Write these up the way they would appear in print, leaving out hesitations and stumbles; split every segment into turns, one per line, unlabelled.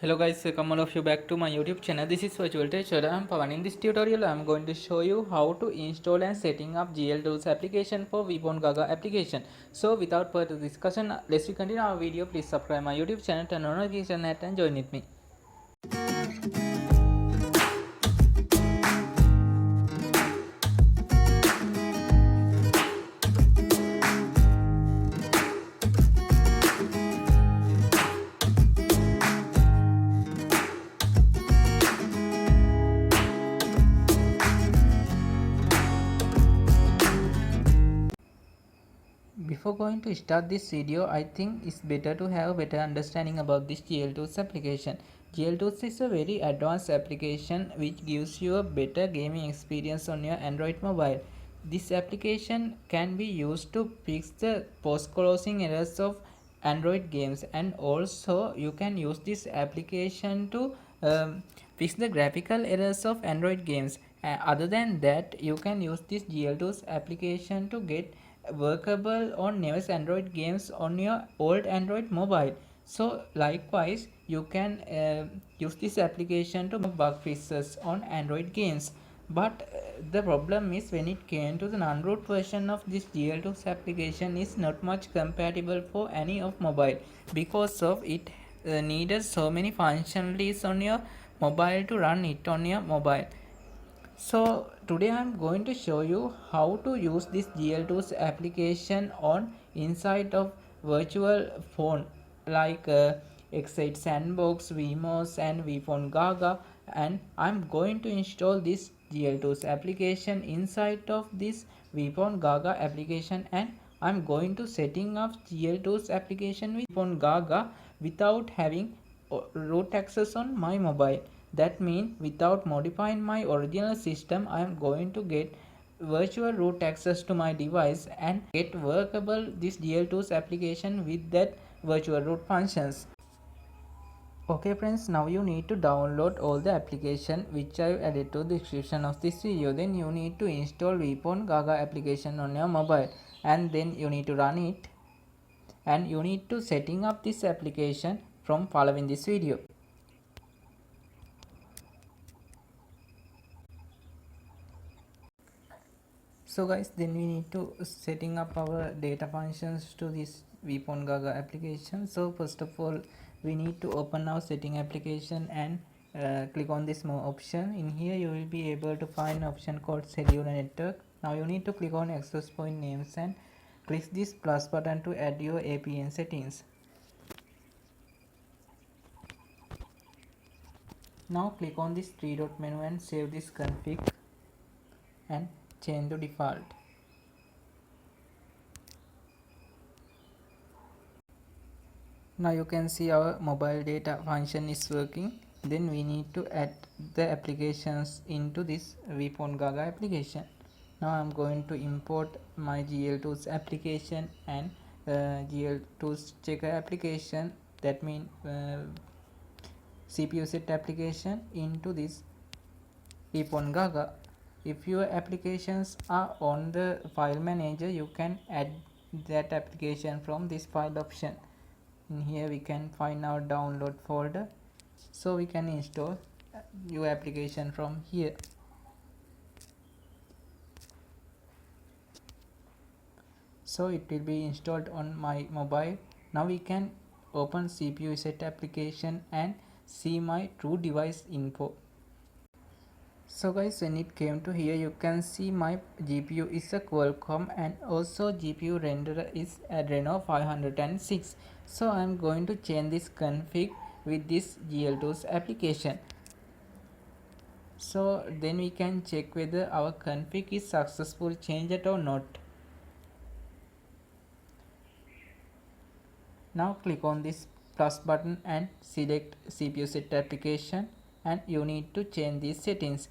Hello guys, welcome all of you back to my YouTube channel. This is Virtual Teacher. I am Pawan. In this tutorial, I am going to show you how to install and setting up GL Tools application for VPN Gaga application. So without further discussion, let's continue our video. Please subscribe my YouTube channel, turn on notification and join with me. Before going to start this video, I think it's better to have a better understanding about this GL2's application. GL2 is a very advanced application which gives you a better gaming experience on your Android mobile. This application can be used to fix the post-closing errors of Android games, and also you can use this application to fix the graphical errors of Android games. Other than that, you can use this GL2's application to get workable on newest Android games on your old Android mobile. So likewise, you can use this application to bug fixes on Android games. But the problem is when it came to the non-root version of this GL2's application is not much compatible for any of mobile, because of it needed so many functionalities on your mobile to run it on your mobile. So today I am going to show you how to use this GL2's application on inside of virtual phone like X8 Sandbox, VMOS and VPhone Gaga, and I am going to install this GL2's application inside of this VPhone Gaga application, and I am going to setting up GL2's application with VPhone Gaga without having root access on my mobile. That means without modifying my original system, I am going to get virtual root access to my device and get workable this GL2's application with that virtual root functions. Okay friends, now you need to download all the application which I added to the description of this video. Then you need to install VPhone Gaga application on your mobile, and then you need to run it, and you need to setting up this application from following this video. So guys, then we need to setting up our data functions to this VPhone Gaga application. So first of all, we need to open our setting application and click on this more option. In here you will be able to find option called cellular network. Now you need to click on access point names and click this plus button to add your APN settings. Now click on this three dot menu and save this config and change to default. Now you can see our mobile data function is working. Then we need to add the applications into this VPhone Gaga application. Now I'm going to import my GL2's application and GL2's checker application, that means CPU set application, into this VPhone Gaga. If your applications are on the file manager, you can add that application from this file option. In here we can find our download folder, so we can install your application from here. So it will be installed on my mobile. Now we can open CPU set application and see my true device info. So guys, when it came to here, you can see my GPU is a Qualcomm and also GPU renderer is Adreno 506. So I am going to change this config with this GL2's application. So then we can check whether our config is successful changed or not. Now click on this plus button and select CPU set application, and you need to change these settings.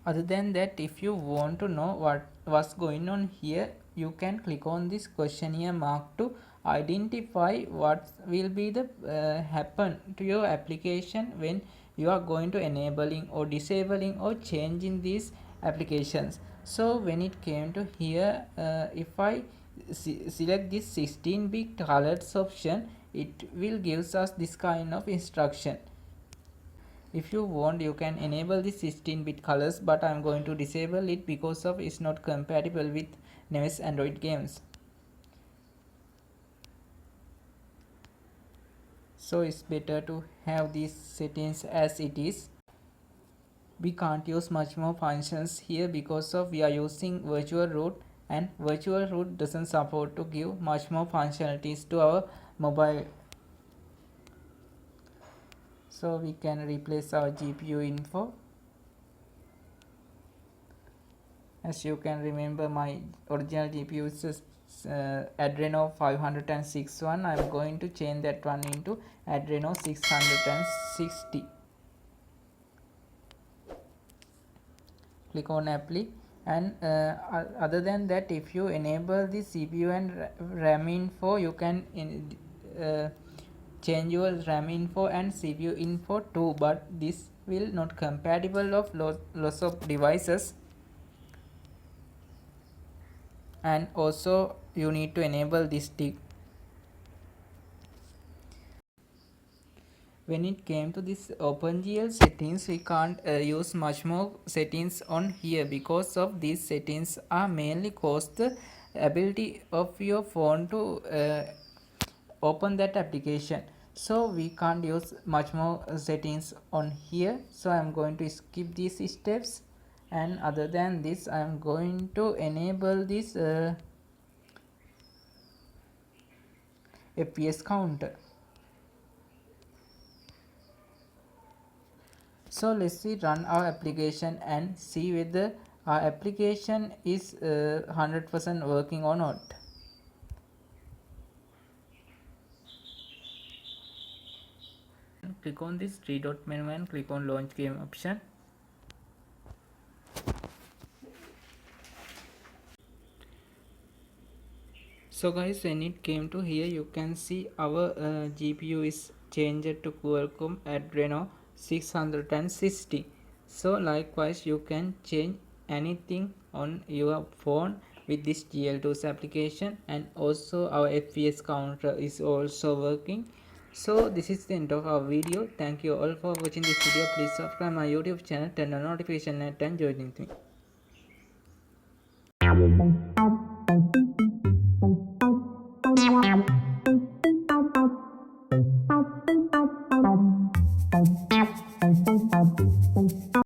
Other than that, if you want to know what's going on here, you can click on this questionnaire mark to identify what will be the happen to your application when you are going to enabling or disabling or changing these applications. So when it came to here, if I select this 16-bit colors option, it will gives us this kind of instruction. If you want, you can enable the 16-bit colors, but I'm going to disable it because of it's not compatible with Neves Android games. So it's better to have these settings as it is. We can't use much more functions here because of we are using virtual root, and virtual root doesn't support to give much more functionalities to our mobile. So we can replace our GPU info. As you can remember, my original GPU is Adreno 561. I'm going to change that one into Adreno 660. Click on apply, and other than that, if you enable the CPU and RAM info, you can change your RAM info and CPU info too, but this will not compatible of lots of devices. And also you need to enable this tick. When it came to this OpenGL settings, we can't use much more settings on here because of these settings are mainly cause the ability of your phone to open that application. So we can't use much more settings on here, so I'm going to skip these steps. And other than this, I'm going to enable this FPS counter. So let's see, run our application and see whether our application is 100% working or not. Click on this three dot menu and click on launch game option. So guys, when it came to here, you can see our GPU is changed to Qualcomm Adreno 660. So likewise, you can change anything on your phone with this GL2's application, and also our FPS counter is also working. So this is the end of our video. Thank you all for watching this video. Please subscribe my YouTube channel, turn on notification and join me.